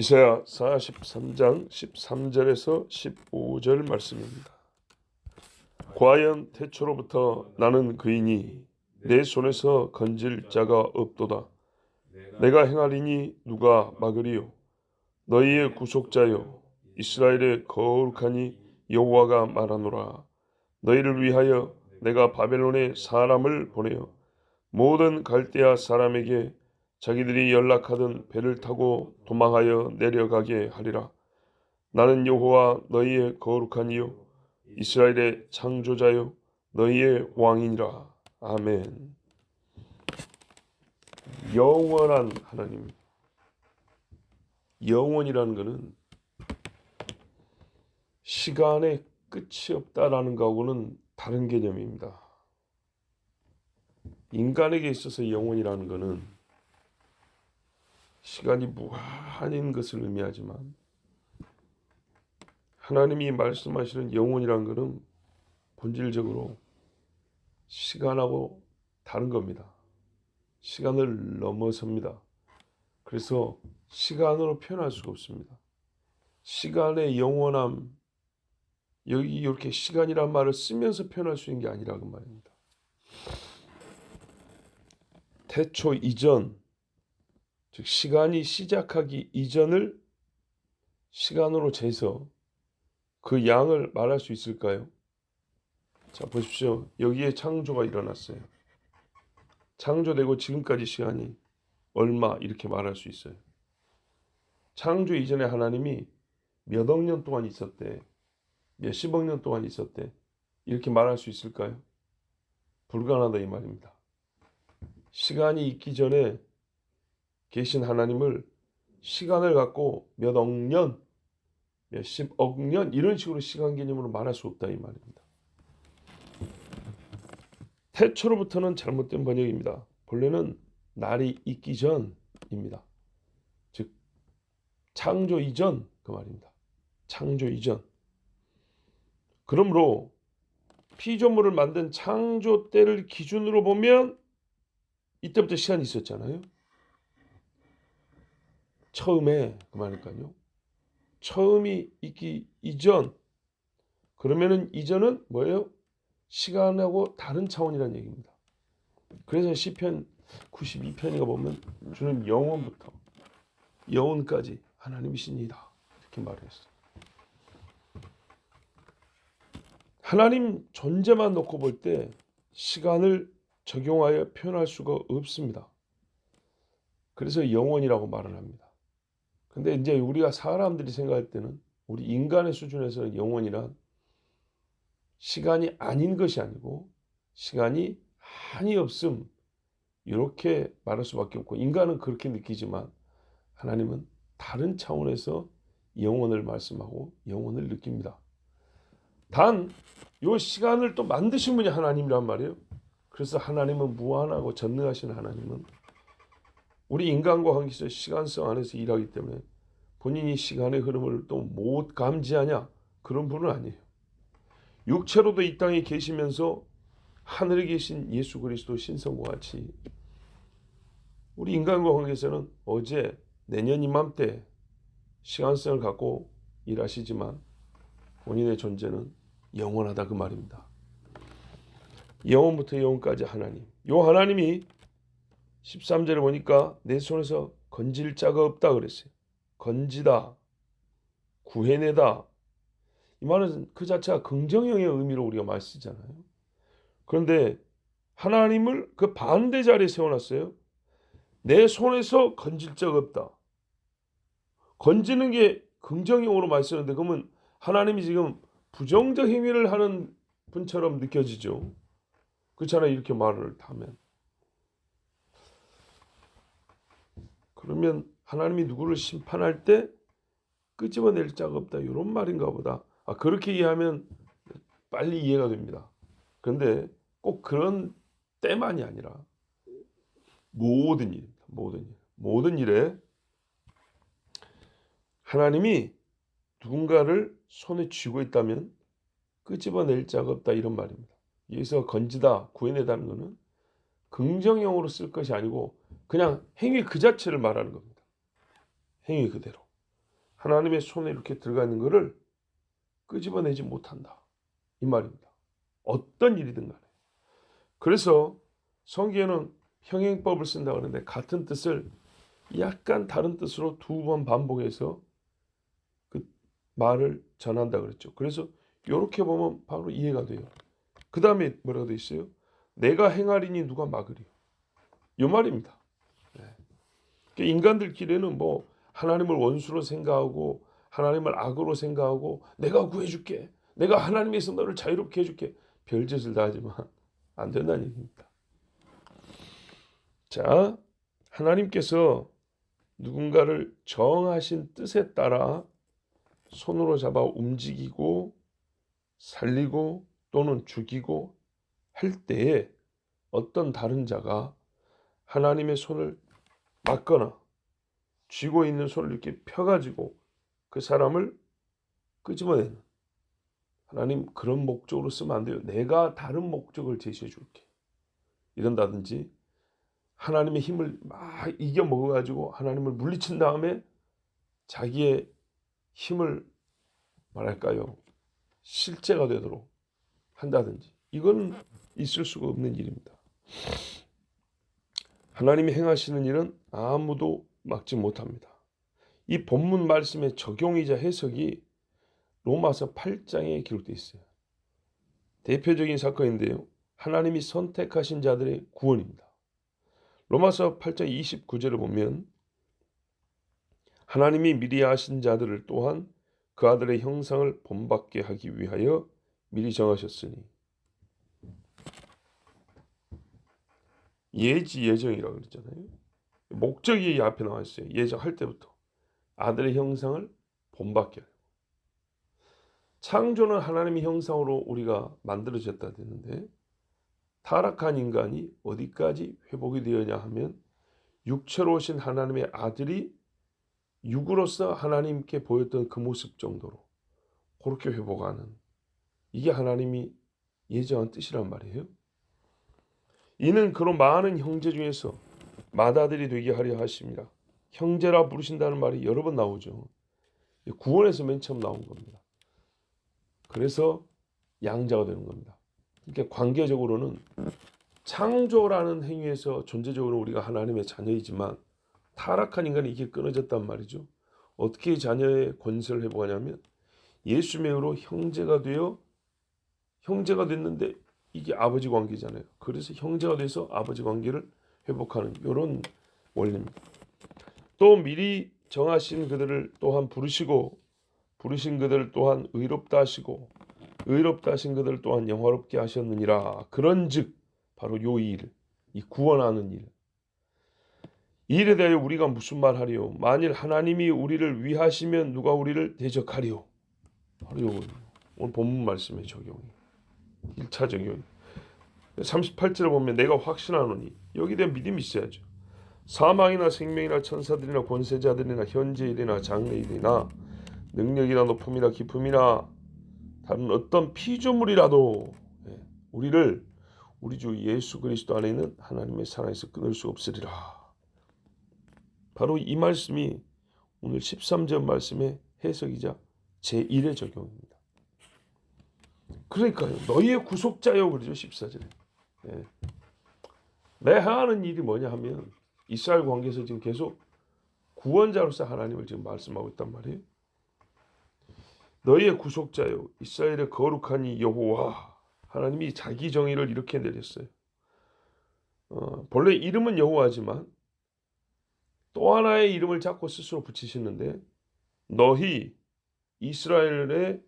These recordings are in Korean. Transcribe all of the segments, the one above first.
이사야 43장 13절에서 15절 말씀입니다. 과연 태초로부터 나는 그이니 내 손에서 건질 자가 없도다. 내가 행하리니 누가 막으리요? 너희의 구속자여 이스라엘의 거룩하니 여호와가 말하노라. 너희를 위하여 내가 바벨론에 사람을 보내어 모든 갈대아 사람에게 자기들이 연락하던 배를 타고 도망하여 내려가게 하리라. 나는 여호와 너희의 거룩한 이요 이스라엘의 창조자요 너희의 왕이니라. 아멘. 영원한 하나님. 영원이라는 것은 시간의 끝이 없다라는 것하고는 다른 개념입니다. 인간에게 있어서 영원이라는 것은 시간이 무한인 것을 의미하지만 하나님이 말씀하시는 영원이라는 것은 본질적으로 시간하고 다른 겁니다. 시간을 넘어섭니다. 그래서 시간으로 표현할 수가 없습니다. 시간의 영원함, 여기 이렇게 시간이란 말을 쓰면서 표현할 수 있는 게 아니라고 말입니다. 태초 이전, 즉 시간이 시작하기 이전을 시간으로 재서 그 양을 말할 수 있을까요? 자, 보십시오. 여기에 창조가 일어났어요. 창조되고 지금까지 시간이 얼마 이렇게 말할 수 있어요. 창조 이전에 하나님이 몇 억 년 동안 있었대, 몇십억 년 동안 있었대, 이렇게 말할 수 있을까요? 불가능하다 이 말입니다. 시간이 있기 전에 계신 하나님을 시간을 갖고 몇 억 년, 몇십억 년 이런 식으로 시간 개념으로 말할 수 없다 이 말입니다. 태초로부터는 잘못된 번역입니다. 본래는 날이 있기 전입니다. 즉 창조 이전 그 말입니다. 창조 이전. 그러므로 피조물을 만든 창조 때를 기준으로 보면 이때부터 시간이 있었잖아요. 처음에 그 말이니까요. 처음이 있기 이전. 그러면은 이전은 뭐예요? 시간하고 다른 차원이라는 얘기입니다. 그래서 시편 92편이가 보면 주는 영원부터 영원까지 하나님이시니이다 이렇게 말했어요. 하나님 존재만 놓고 볼 때 시간을 적용하여 표현할 수가 없습니다. 그래서 영원이라고 말을 합니다. 근데 이제 우리가 사람들이 생각할 때는 우리 인간의 수준에서 영원이란 시간이 아닌 것이 아니고 시간이 한이 없음 이렇게 말할 수밖에 없고 인간은 그렇게 느끼지만 하나님은 다른 차원에서 영원을 말씀하고 영원을 느낍니다. 단 이 시간을 또 만드신 분이 하나님이란 말이에요. 그래서 하나님은 무한하고 전능하신 하나님은 우리 인간과 관계에서 시간성 안에서 일하기 때문에 본인이 시간의 흐름을 또 못 감지하냐 그런 분은 아니에요. 육체로도 이 땅에 계시면서 하늘에 계신 예수 그리스도 신성과 같이 우리 인간과 관계에서는 어제 내년 이맘때 시간성을 갖고 일하시지만 본인의 존재는 영원하다 그 말입니다. 영원부터 영원까지 하나님. 요 하나님이 13절에 보니까 내 손에서 건질 자가 없다 그랬어요. 건지다, 구해내다. 이 말은 그 자체가 긍정형의 의미로 우리가 많이 쓰잖아요. 그런데 하나님을 그 반대 자리에 세워놨어요. 내 손에서 건질 자가 없다. 건지는 게 긍정형으로 많이 쓰는데 그러면 하나님이 지금 부정적 행위를 하는 분처럼 느껴지죠. 그렇잖아요. 이렇게 말을 하면. 그러면 하나님이 누구를 심판할 때 끄집어낼 자가 없다. 이런 말인가 보다. 그렇게 이해하면 빨리 이해가 됩니다. 그런데 꼭 그런 때만이 아니라 모든 일, 모든 일에 하나님이 누군가를 손에 쥐고 있다면 끄집어낼 자가 없다 이런 말입니다. 여기서 건지다, 구해내다는 것은 긍정형으로 쓸 것이 아니고 그냥 행위 그 자체를 말하는 겁니다. 행위 그대로. 하나님의 손에 이렇게 들어가 있는 것을 끄집어내지 못한다. 이 말입니다. 어떤 일이든 간에. 그래서 성경에는 평행법을 쓴다고 하는데 같은 뜻을 약간 다른 뜻으로 두 번 반복해서 그 말을 전한다 그랬죠. 그래서 이렇게 보면 바로 이해가 돼요. 그 다음에 뭐라고 돼 있어요? 내가 행하리니 누가 막으리요. 이 말입니다. 그러니까 인간들 길에는 뭐 하나님을 원수로 생각하고 하나님을 악으로 생각하고 내가 구해줄게. 내가 하나님에서 너를 자유롭게 해줄게. 별짓을 다 하지만 안 된다는 얘기입니다. 자, 하나님께서 누군가를 정하신 뜻에 따라 손으로 잡아 움직이고 살리고 또는 죽이고 할 때에 어떤 다른 자가 하나님의 손을 막거나 쥐고 있는 손을 이렇게 펴가지고 그 사람을 끄집어내는, 하나님 그런 목적으로 쓰면 안 돼요. 내가 다른 목적을 제시해 줄게. 이런다든지 하나님의 힘을 막 이겨 먹어가지고 하나님을 물리친 다음에 자기의 힘을 말할까요? 실제가 되도록 한다든지, 이건 있을 수가 없는 일입니다. 하나님이 행하시는 일은 아무도 막지 못합니다. 이 본문 말씀의 적용이자 해석이 로마서 8장에 기록되어 있어요. 대표적인 사건인데요. 하나님이 선택하신 자들의 구원입니다. 로마서 8장 29절을 보면 하나님이 미리 아신 자들을 또한 그 아들의 형상을 본받게 하기 위하여 미리 정하셨으니, 예정이라고 그랬잖아요. 목적이 앞에 나와 있어요. 예정할 때부터 아들의 형상을 본받게 하려고. 창조는 하나님의 형상으로 우리가 만들어졌다 되는데 타락한 인간이 어디까지 회복이 되었냐 하면 육체로 오신 하나님의 아들이 육으로서 하나님께 보였던 그 모습 정도로 그렇게 회복하는, 이게 하나님이 예정한 뜻이란 말이에요. 이는 그런 많은 형제 중에서 맏아들이 되게 하려 하십니다. 형제라 부르신다는 말이 여러 번 나오죠. 구원에서 맨 처음 나온 겁니다. 그래서 양자가 되는 겁니다. 그러니까 관계적으로는 창조라는 행위에서 존재적으로 우리가 하나님의 자녀이지만 타락한 인간이 이게 끊어졌단 말이죠. 어떻게 자녀의 권세를 회복하냐면 예수 믿음으로 형제가 됐는데 이게 아버지 관계잖아요. 그래서 형제가 돼서 아버지 관계를 회복하는 이런 원리입니다. 또 미리 정하신 그들을 또한 부르신 그들을 또한 의롭다 하시고 의롭다 하신 그들을 또한 영화롭게 하셨느니라. 그런즉 바로 요 일, 이 구원하는 일, 이 일에 대하여 우리가 무슨 말하리요? 만일 하나님이 우리를 위하시면 누가 우리를 대적하리요? 바로 요 오늘 본문 말씀의 적용이 1차 적용. 38절을 보면 내가 확신하노니, 여기에 대한 믿음이 있어야죠. 사망이나 생명이나 천사들이나 권세자들이나 현재일이나 장래일이나 능력이나 높음이나 깊음이나 다른 어떤 피조물이라도 우리를 우리 주 예수 그리스도 안에 있는 하나님의 사랑에서 끊을 수 없으리라. 바로 이 말씀이 오늘 13절 말씀의 해석이자 제1의 적용입니다. 그러니까요. 너희의 구속자요 그러죠. 14절에. 내 하는 일이 뭐냐 하면 이스라엘 관계에서 지금 계속 구원자로서 하나님을 지금 말씀하고 있단 말이에요. 너희의 구속자요 이스라엘의 거룩한 이 여호와, 하나님이 자기 정의를 이렇게 내렸어요. 본래 이름은 여호와지만 또 하나의 이름을 자꾸 스스로 붙이시는데 너희 이스라엘과의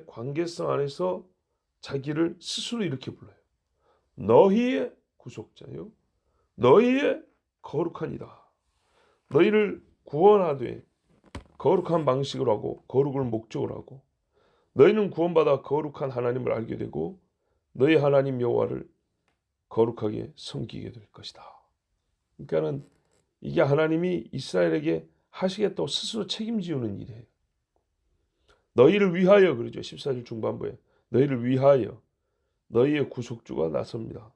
관계성 안에서 자기를 스스로 이렇게 불러요. 너희의 구속자요 너희의 거룩한이다. 너희를 구원하되 거룩한 방식으로 하고 거룩을 목적으로 하고 너희는 구원받아 거룩한 하나님을 알게 되고 너희 하나님 여호와를 거룩하게 섬기게 될 것이다. 그러니까는 이게 하나님이 이스라엘에게 하시겠다고 스스로 책임지우는 일이에요. 너희를 위하여 그러죠. 14절 중반부에 너희를 위하여 너희의 구속주가 나섭니다.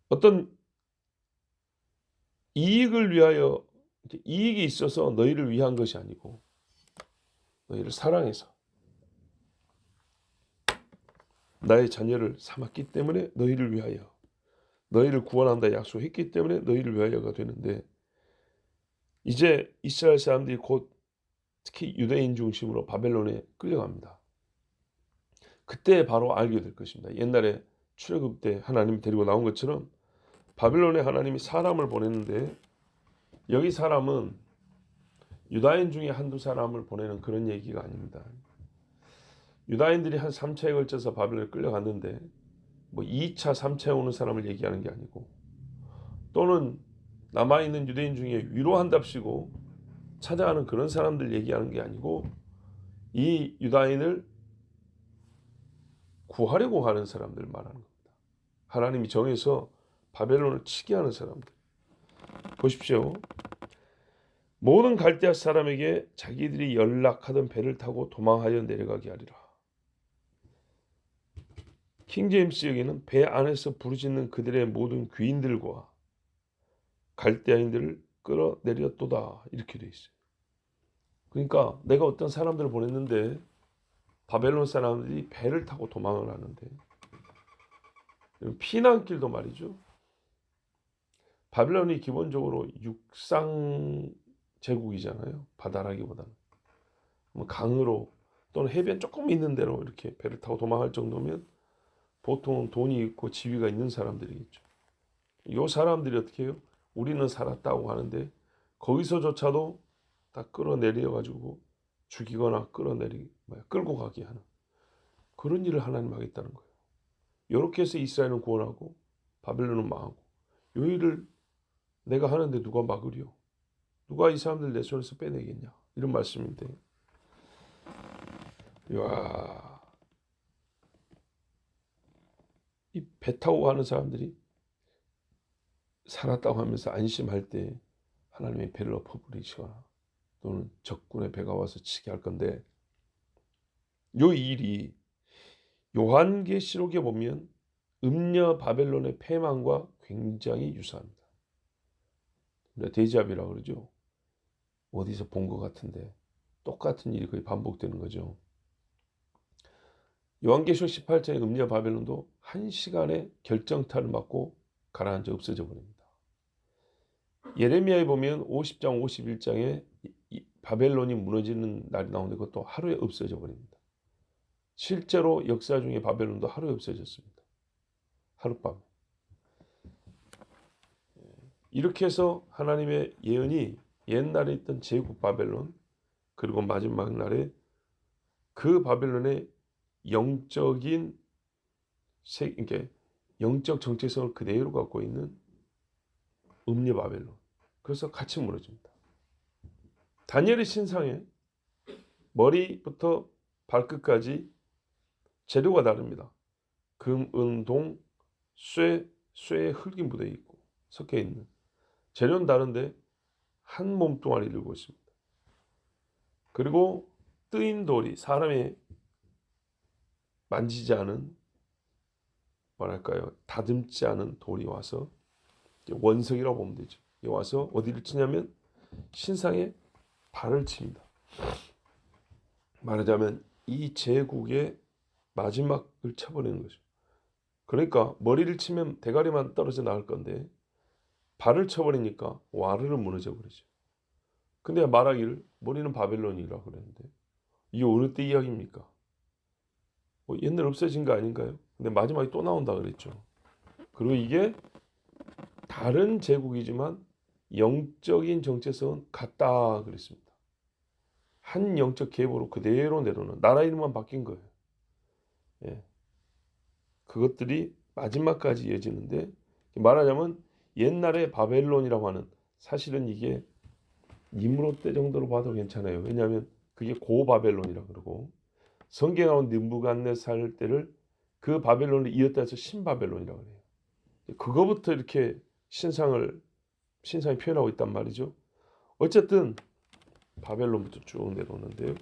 어떤 이익을 위하여 이익이 있어서 너희를 위한 것이 아니고 너희를 사랑해서 나의 자녀를 삼았기 때문에 너희를 위하여, 너희를 구원한다 약속했기 때문에 너희를 위하여가 되는데, 이제 이스라엘 사람들이 곧 특히 유대인 중심으로 바벨론에 끌려갑니다. 그때 바로 알게 될 것입니다. 옛날에 출애굽 때 하나님이 데리고 나온 것처럼 바벨론에 하나님이 사람을 보냈는데, 여기 사람은 유다인 중에 한두 사람을 보내는 그런 얘기가 아닙니다. 유다인들이 한 3차에 걸쳐서 바벨론에 끌려갔는데 뭐 2차, 3차에 오는 사람을 얘기하는 게 아니고, 또는 남아있는 유대인 중에 위로한답시고 찾아가는 그런 사람들 얘기하는 게 아니고, 이 유다인을 구하려고 하는 사람들 말하는 겁니다. 하나님이 정해서 바벨론을 치게 하는 사람들. 보십시오. 모든 갈대아 사람에게 자기들이 연락하던 배를 타고 도망하여 내려가게 하리라. 킹제임스 여기는 배 안에서 부르짖는 그들의 모든 귀인들과 갈대아인들을 끌어내렸도다 이렇게 돼 있어요. 그러니까 내가 어떤 사람들을 보냈는데 바벨론 사람들이 배를 타고 도망을 하는데, 피난길도 말이죠. 바벨론이 기본적으로 육상 제국이잖아요. 바다라기보다는 강으로 또는 해변 조금 있는 데로 이렇게 배를 타고 도망할 정도면 보통 돈이 있고 지위가 있는 사람들이겠죠. 이 사람들이 어떻게 해요? 우리는 살았다고 하는데 거기서조차도 다 끌어내려 가지고 죽이거나 끌고 가게 하는 그런 일을 하나님 하겠다는 거예요. 이렇게 해서 이스라엘은 구원하고 바벨론은 망하고, 이 일을 내가 하는데 누가 막으려? 누가 이 사람들 내 손에서 빼내겠냐? 이런 말씀인데, 와, 이 배 타고 가는 사람들이 살았다고 하면서 안심할 때 하나님의 배를 엎어버리시거나 또는 적군의 배가 와서 치게 할 건데, 요 일이 요한계시록에 보면 음녀 바벨론의 패망과 굉장히 유사합니다. 데자뷰라고 그러죠. 어디서 본 것 같은데 똑같은 일이 거의 반복되는 거죠. 요한계시록 18장의 음녀 바벨론도 한 시간에 결정타를 맞고 가라앉아 없어져 버립니다. 예레미야에 보면 50장 51장에 바벨론이 무너지는 날이 나오는데 그것도 하루에 없어져 버립니다. 실제로 역사 중에 바벨론도 하루에 없어졌습니다. 하룻밤에. 이렇게 해서 하나님의 예언이 옛날에 있던 제국 바벨론, 그리고 마지막 날에 그 바벨론의 영적인 그러니까 영적 정체성을 그대로 갖고 있는 음녀 바벨론, 그래서 같이 무너집니다. 다니엘의 신상에 머리부터 발끝까지 재료가 다릅니다. 금, 은, 동, 쇠에 흙이 묻어 있고 섞여 있는 재료는 다른데 한 몸뚱아리를 이루고 있습니다. 그리고 뜨인 돌이, 사람이 만지지 않은, 뭐랄까요, 다듬지 않은 돌이 와서, 원석이라고 보면 되죠. 와서 어디를 치냐면 신상에 발을 칩니다. 말하자면 이 제국의 마지막을 쳐버리는 거죠. 그러니까 머리를 치면 대가리만 떨어져 나갈 건데 발을 쳐버리니까 와르르 무너져 버리죠. 근데 말하기를 머리는 바벨론이라고 그랬는데 이게 어느 때 이야기입니까? 옛날 없어진 거 아닌가요? 근데 마지막에 또 나온다 그랬죠. 그리고 이게 다른 제국이지만 영적인 정체성은 같다 그랬습니다. 한 영적 계보로 그대로 내려오는, 나라 이름만 바뀐 거예요. 예. 그것들이 마지막까지 이어지는데, 말하자면 옛날에 바벨론이라고 하는, 사실은 이게 니므롯 때 정도로 봐도 괜찮아요. 왜냐하면 그게 고바벨론이라 그러고, 성경에 나온 느부갓네살 때를 그 바벨론을 이었다 해서 신바벨론이라고 해요. 그거부터 이렇게 신상이 표현하고 있단 말이죠. 어쨌든 바벨론부터 쭉 내려오는데요.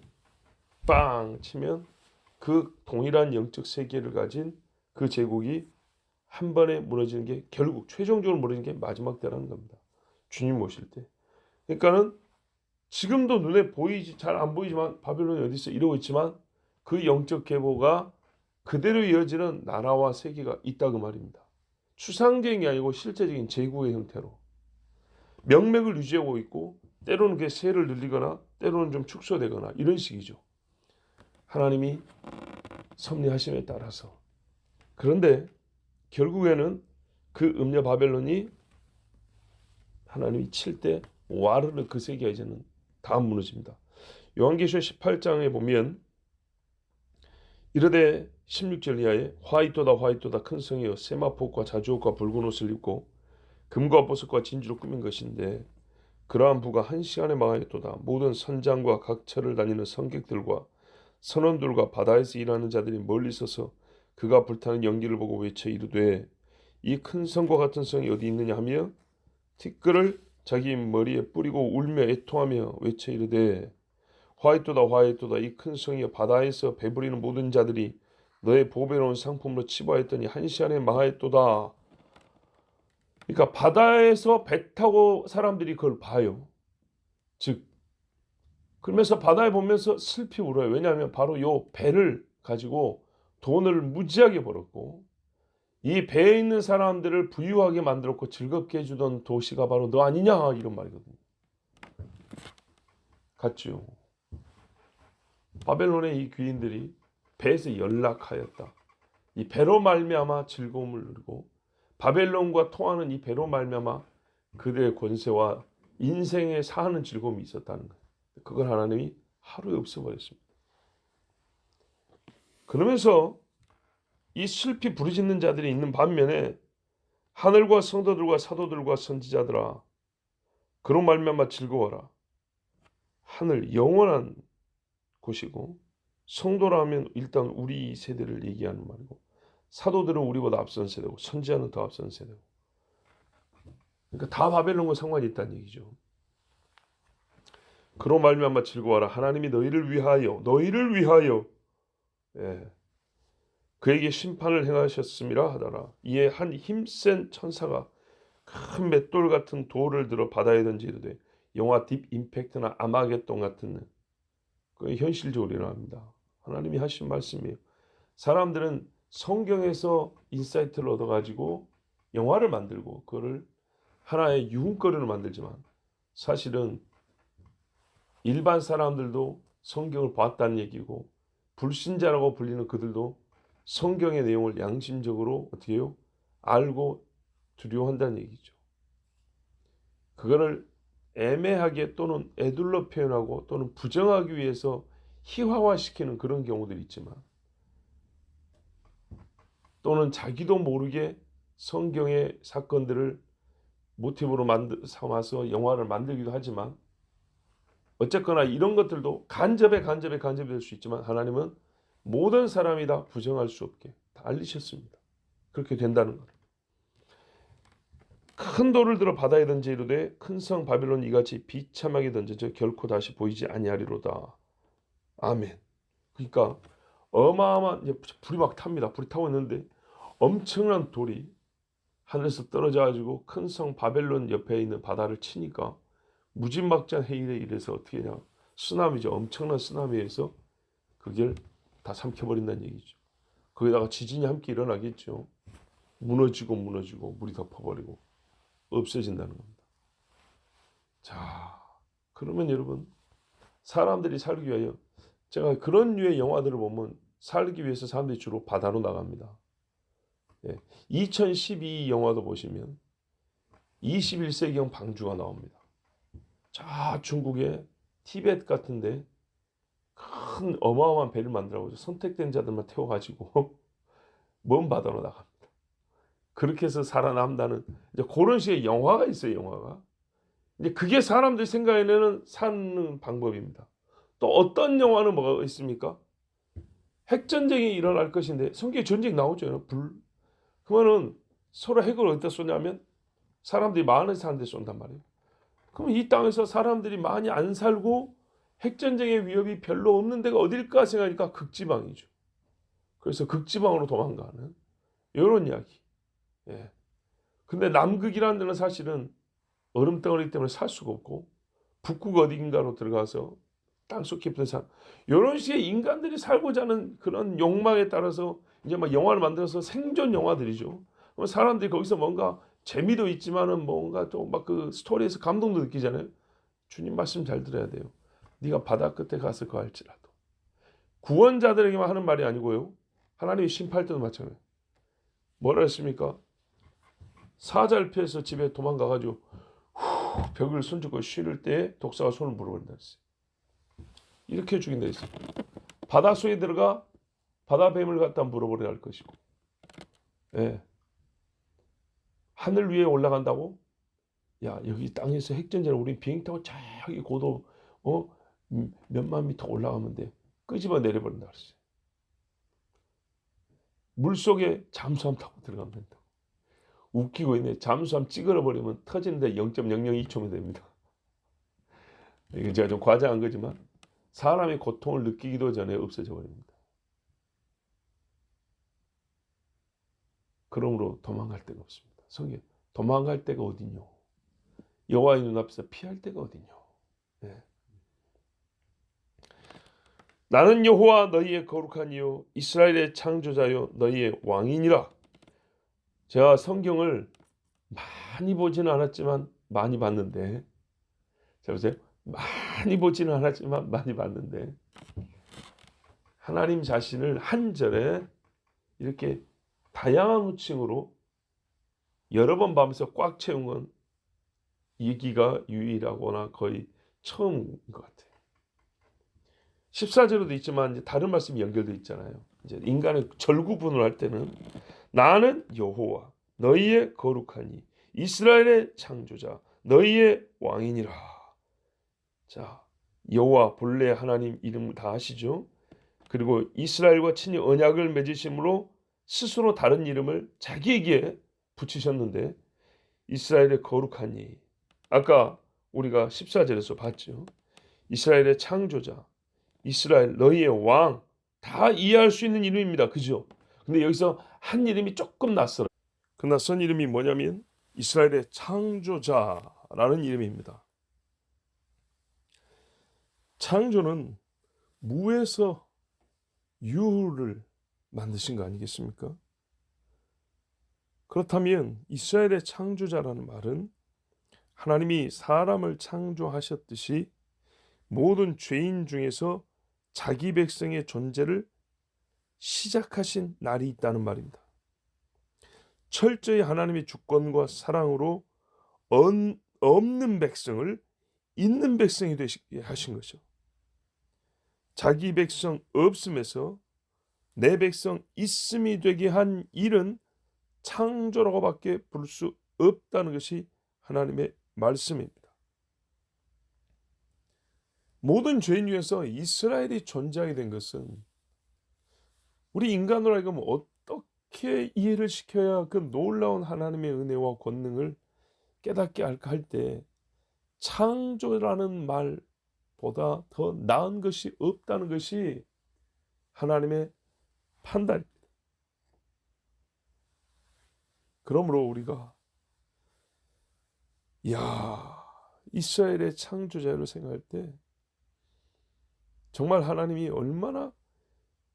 빵 치면 그 동일한 영적 세계를 가진 그 제국이 한 번에 무너지는 게, 결국 최종적으로 무너지는 게 마지막 때라는 겁니다. 주님 오실 때. 그러니까는 지금도 눈에 보이지 잘 안 보이지만 바벨론이 어디 있어 이러고 있지만 그 영적 계보가 그대로 이어지는 나라와 세계가 있다 그 말입니다. 추상적인 게 아니고 실제적인 제국의 형태로 명맥을 유지하고 있고 때로는 그 세를 늘리거나 때로는 좀 축소되거나 이런 식이죠. 하나님이 섭리하심에 따라서. 그런데 결국에는 그 음녀 바벨론이 하나님이 칠 때 와르르 그 세계가 이제는 다 무너집니다. 요한계시록 18장에 보면 이르되 16절 이하에 화이토다 화이토다 큰 성이여 세마포과 자주옷과 붉은 옷을 입고 금과 보석과 진주로 꾸민 것인데 그러한 부가 한 시간에 망하였도다. 모든 선장과 각처를 다니는 성객들과 선원들과 바다에서 일하는 자들이 멀리 서서 그가 불타는 연기를 보고 외쳐 이르되 이 큰 성과 같은 성이 어디 있느냐 하며 티끌을 자기 머리에 뿌리고 울며 애통하며 외쳐 이르되 화이토다 화이토다 이 큰 성이여 바다에서 배부리는 모든 자들이 너의 보배로운 상품으로 치부하였더니 한 시간에 망하였도다. 그러니까 바다에서 배 타고 사람들이 그걸 봐요. 즉 그러면서 바다에 보면서 슬피 울어요. 왜냐하면 바로 요 배를 가지고 돈을 무지하게 벌었고 이 배에 있는 사람들을 부유하게 만들었고 즐겁게 해주던 도시가 바로 너 아니냐 이런 말이거든요. 같죠. 바벨론의 이 귀인들이 배에서 연락하였다. 이 배로 말미암아 즐거움을 누리고 바벨론과 통하는 이 배로 말미암아 그들의 권세와 인생에 사는 즐거움이 있었다는 거예요. 그걸 하나님이 하루에 없애버렸습니다. 그러면서 이 슬피 부르짖는 자들이 있는 반면에 하늘과 성도들과 사도들과 선지자들아 그로 말미암아 즐거워라. 하늘 영원한 곳이고 성도라면 일단 우리 세대를 얘기하는 말이고 사도들은 우리보다 앞선 세대고 선지자는 더 앞선 세대고 그러니까 다 바벨론과 상관이 있다는 얘기죠. 그로 말미암아 즐거워라. 하나님이 너희를 위하여 예, 그에게 심판을 행하셨음이라 하더라. 이에 한 힘센 천사가 큰 맷돌 같은 돌을 들어 바다에 던지되 영화 딥 임팩트나 아마겟돈 같은 그 현실적으로 일어납니다. 하나님이 하신 말씀이에요. 사람들은 성경에서 인사이트를 얻어가지고 영화를 만들고 그거를 하나의 유흥거리로 만들지만 사실은 일반 사람들도 성경을 봤다는 얘기고 불신자라고 불리는 그들도 성경의 내용을 양심적으로 어떻게 해요? 알고 두려워한다는 얘기죠. 그거를 애매하게 또는 애둘러 표현하고 또는 부정하기 위해서 희화화시키는 그런 경우들이 있지만 또는 자기도 모르게 성경의 사건들을 모티브로 삼아서 영화를 만들기도 하지만 어쨌거나 이런 것들도 간접에 될 수 있지만 하나님은 모든 사람이 다 부정할 수 없게 다 알리셨습니다. 그렇게 된다는 것. 큰 돌을 들어 바다에 던져 이르되 큰 성 바빌론 이같이 비참하게 던져져 결코 다시 보이지 아니하리로다. 아멘. 그러니까 어마어마한 불이 막 탑니다. 불이 타고 있는데 엄청난 돌이 하늘에서 떨어져 가지고 큰 성 바벨론 옆에 있는 바다를 치니까 무진막지한 해일에 이래서 어떻게 하냐. 쓰나미죠. 엄청난 쓰나미에서 그걸 다 삼켜버린다는 얘기죠. 거기다가 지진이 함께 일어나겠죠. 무너지고 물이 덮어버리고 없어진다는 겁니다. 자, 그러면 여러분 사람들이 살기 위하여 제가 그런 류의 영화들을 보면 살기 위해서 사람들이 주로 바다로 나갑니다. 2012 영화도 보시면 21세기형 방주가 나옵니다. 자, 중국의 티벳 같은데 큰 어마어마한 배를 만들어가지고 선택된 자들만 태워가지고 먼 바다로 나갑니다. 그렇게 해서 살아남다는 이제 그런 식의 영화가 있어요. 영화가. 이제 그게 사람들 생각에는 사는 방법입니다. 또 어떤 영화는 뭐가 있습니까? 핵전쟁이 일어날 것인데 성경에 전쟁 나오죠. 그러면은 서로 핵을 어디다 쏘냐면 사람들이 많은 사는 데 쏜단 말이에요. 그럼 이 땅에서 사람들이 많이 안 살고 핵전쟁의 위협이 별로 없는 데가 어딜까 생각하니까 극지방이죠. 그래서 극지방으로 도망가는 이런 이야기. 예. 근데 남극이라는 데는 사실은 얼음덩어리 때문에 살 수가 없고 북극 어딘가로 들어가서 땅속 깊은 산, 이런 식의 인간들이 살고자 하는 그런 욕망에 따라서 이제 막 영화를 만들어서 생존 영화들이죠. 그럼 사람들이 거기서 뭔가 재미도 있지만은 뭔가 좀 막 그 스토리에서 감동도 느끼잖아요. 주님 말씀 잘 들어야 돼요. 네가 바다 끝에 가서 거할지라도. 구원자들에게만 하는 말이 아니고요. 하나님이 심판할 때도 마찬가지예요. 뭐라 했습니까? 사자를 피해서 집에 도망가가지고 벽을 손잡고 쉬를 때 독사가 손을 물어버린다 했어요. 이렇게 죽인다 했어요. 바닷속에 들어가 바다뱀을 갖다 물어버려야 할 것이고, 예. 하늘 위에 올라간다고? 야, 여기 땅에서 핵전쟁을 우리 비행기 타고 저기 고도 몇만 미터 올라가면 돼. 끄집어 내려버린다 그랬어요. 물속에 잠수함 타고 들어가면 된다. 웃기고 있네. 잠수함 찌그러 버리면 터지는데 0.002초면 됩니다. 이게 제가 좀 과장한 거지만 사람의 고통을 느끼기도 전에 없어져 버립니다. 그러므로 도망갈 데가 없습니다. 성경 도망갈 데가 어디뇨? 여호와의 눈앞에서 피할 데가 어디뇨? 네. 나는 여호와 너희의 거룩한 이요 이스라엘의 창조자요 너희의 왕이니라. 제가 성경을 많이 보지는 않았지만 많이 봤는데, 자 보세요. 많이 보지는 않았지만 많이 봤는데 하나님 자신을 한 절에 이렇게 다양한 호칭으로 여러 번 보면서 꽉 채운 건 이기가 유일하거나 거의 처음인 것 같아요. 14절에도 있지만 이제 다른 말씀이 연결되어 있잖아요. 이제 인간의 절구분을 할 때는 나는 여호와 너희의 거룩하니 이스라엘의 창조자 너희의 왕이니라. 자, 여호와 본래 하나님 이름을 다 아시죠? 그리고 이스라엘과 친히 언약을 맺으심으로 스스로 다른 이름을 자기에게 붙이셨는데 이스라엘의 거룩하니, 아까 우리가 14절에서 봤죠. 이스라엘의 창조자, 이스라엘 너희의 왕, 다 이해할 수 있는 이름입니다. 그죠? 근데 여기서 한 이름이 조금 낯설어요. 그 낯선 이름이 뭐냐면 이스라엘의 창조자라는 이름입니다. 창조는 무에서 유를 만드신 거 아니겠습니까? 그렇다면 이스라엘의 창조자라는 말은 하나님이 사람을 창조하셨듯이 모든 죄인 중에서 자기 백성의 존재를 시작하신 날이 있다는 말입니다. 철저히 하나님의 주권과 사랑으로 없는 백성을 있는 백성이 되시게 하신 거죠. 자기 백성 없음에서 내 백성 있음이 되게 한 일은 창조라고밖에 부를 수 없다는 것이 하나님의 말씀입니다. 모든 죄인 중에서 이스라엘이 존재하게 된 것은 우리 인간으로 하여금 어떻게 이해를 시켜야 그 놀라운 하나님의 은혜와 권능을 깨닫게 할까 할 때 창조라는 말보다 더 나은 것이 없다는 것이 하나님의 판단입니다. 그러므로 우리가 이스라엘의 창조자를 생각할 때 정말 하나님이 얼마나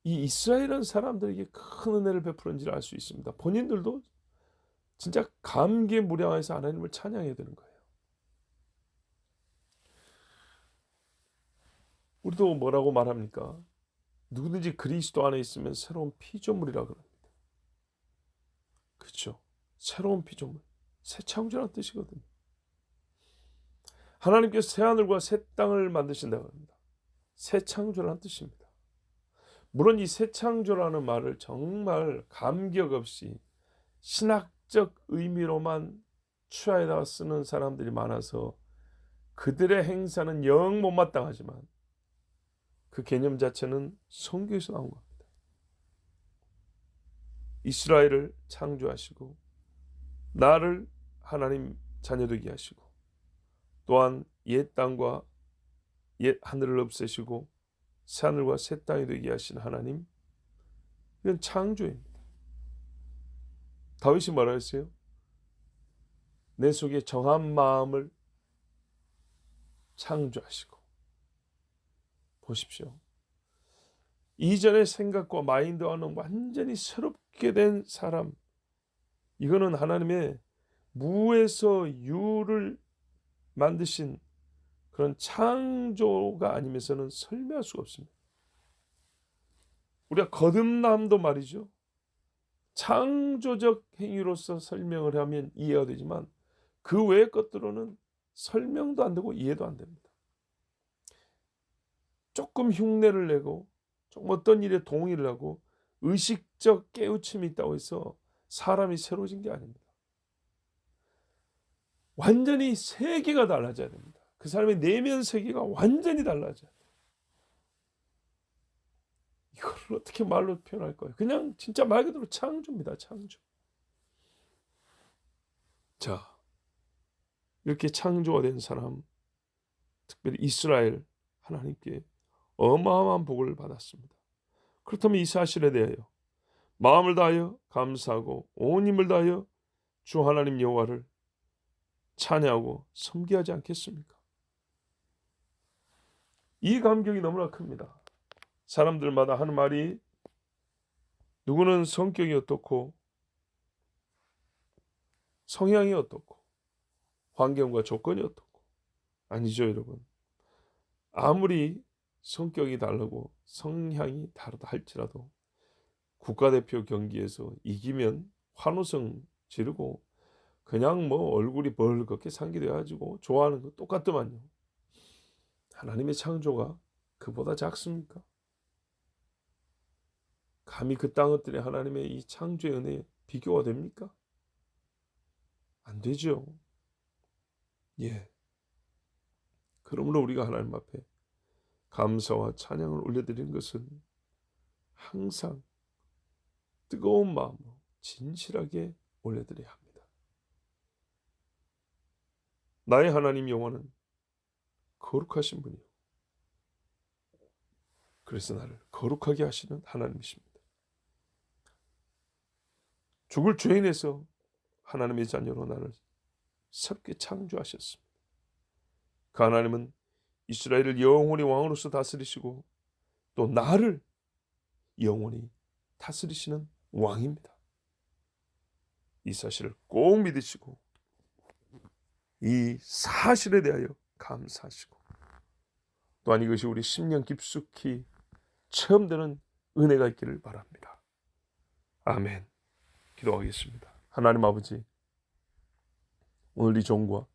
이 이스라엘은 사람들에게 큰 은혜를 베푸는지를 알 수 있습니다. 본인들도 진짜 감개무량해서 하나님을 찬양해야 되는 거예요. 우리도 뭐라고 말합니까? 누구든지 그리스도 안에 있으면 새로운 피조물이라 그럽니다. 그렇죠? 새로운 피조물, 새 창조라는 뜻이거든요. 하나님께서 새 하늘과 새 땅을 만드신다고 합니다. 새 창조라는 뜻입니다. 물론 이 새 창조라는 말을 정말 감격 없이 신학적 의미로만 추하에다가 쓰는 사람들이 많아서 그들의 행사는 영 못마땅하지만 그 개념 자체는 성경에서 나온 겁니다. 이스라엘을 창조하시고 나를 하나님 자녀 되게 하시고 또한 옛 땅과 옛 하늘을 없애시고 새 하늘과 새 땅이 되게 하신 하나님, 이건 창조입니다. 다윗이 뭐라 했어요? 내 속에 정한 마음을 창조하시고. 보십시오. 이전의 생각과 마인드와는 완전히 새롭게 된 사람. 이거는 하나님의 무에서 유를 만드신 그런 창조가 아니면서는 설명할 수가 없습니다. 우리가 거듭남도 말이죠. 창조적 행위로서 설명을 하면 이해가 되지만 그 외의 것들로는 설명도 안 되고 이해도 안 됩니다. 조금 흉내를 내고 조금 어떤 일에 동의를 하고 의식적 깨우침이 있다고 해서 사람이 새로워진 게 아닙니다. 완전히 세계가 달라져야 됩니다. 그 사람의 내면 세계가 완전히 달라져야 돼요. 이걸 어떻게 말로 표현할 거예요? 그냥 진짜 말 그대로 창조입니다. 창조. 자, 이렇게 창조가 된 사람, 특별히 이스라엘, 하나님께 어마어마한 복을 받았습니다. 그렇다면 이 사실에 대하여 마음을 다하여 감사하고 온 힘을 다하여 주 하나님 여호와를 찬양하고 섬기하지 않겠습니까? 이 감격이 너무나 큽니다. 사람들마다 하는 말이 누구는 성격이 어떻고 성향이 어떻고 환경과 조건이 어떻고. 아니죠, 여러분. 아무리 성격이 다르고 성향이 다르다 할지라도 국가대표 경기에서 이기면 환호성 지르고 그냥 뭐 얼굴이 벌겋게 상기돼가지고 좋아하는 거 똑같더만요. 하나님의 창조가 그보다 작습니까? 감히 그 땅것들이 하나님의 이 창조의 은혜에 비교가 됩니까? 안 되죠. 예. 그러므로 우리가 하나님 앞에 감사와 찬양을 올려드리는 것은 항상 뜨거운 마음으로 진실하게 올려드려야 합니다. 나의 하나님 여호와는 거룩하신 분이요. 그래서 나를 거룩하게 하시는 하나님이십니다. 죽을 죄인에서 하나님의 자녀로 나를 새롭게 창조하셨습니다. 그 하나님은 이스라엘을 영원히 왕으로서 다스리시고 또 나를 영원히 다스리시는 왕입니다. 이 사실을 꼭 믿으시고 이 사실에 대하여 감사하시고 또한 이것이 우리 심령 깊숙이 체험되는 은혜가 있기를 바랍니다. 아멘. 기도하겠습니다. 하나님 아버지, 오늘 이 종과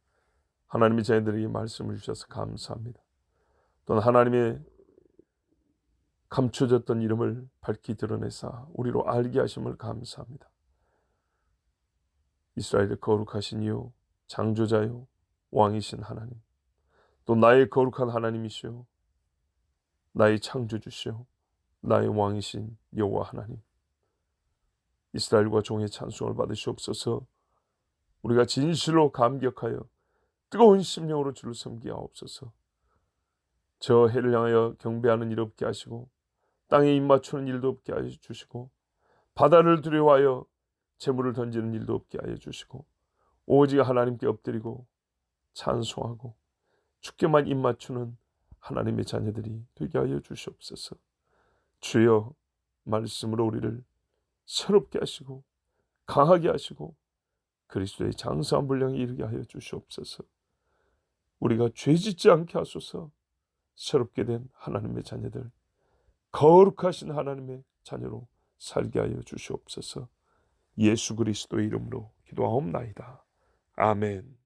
하나님의 자녀들에게 말씀을 주셔서 감사합니다. 또한 하나님의 감춰졌던 이름을 밝히 드러내사 우리로 알게 하심을 감사합니다. 이스라엘의 거룩하신 이요 창조자요 왕이신 하나님, 또 나의 거룩한 하나님이시요 나의 창조주시요 나의 왕이신 여호와 하나님, 이스라엘과 종의 찬송을 받으시옵소서. 우리가 진실로 감격하여 뜨거운 심령으로 주를 섬기옵소서. 저 해를 향하여 경배하는 일 없게 하시고 땅에 입맞추는 일도 없게 하여 주시고 바다를 두려워하여 재물을 던지는 일도 없게 하여 주시고 오직 하나님께 엎드리고 찬송하고 주께만 입맞추는 하나님의 자녀들이 되게 하여 주시옵소서. 주여, 말씀으로 우리를 새롭게 하시고 강하게 하시고 그리스도의 장사한 분량에 이르게 하여 주시옵소서. 우리가 죄짓지 않게 하소서. 새롭게 된 하나님의 자녀들, 거룩하신 하나님의 자녀로 살게 하여 주시옵소서. 예수 그리스도의 이름으로 기도하옵나이다. 아멘.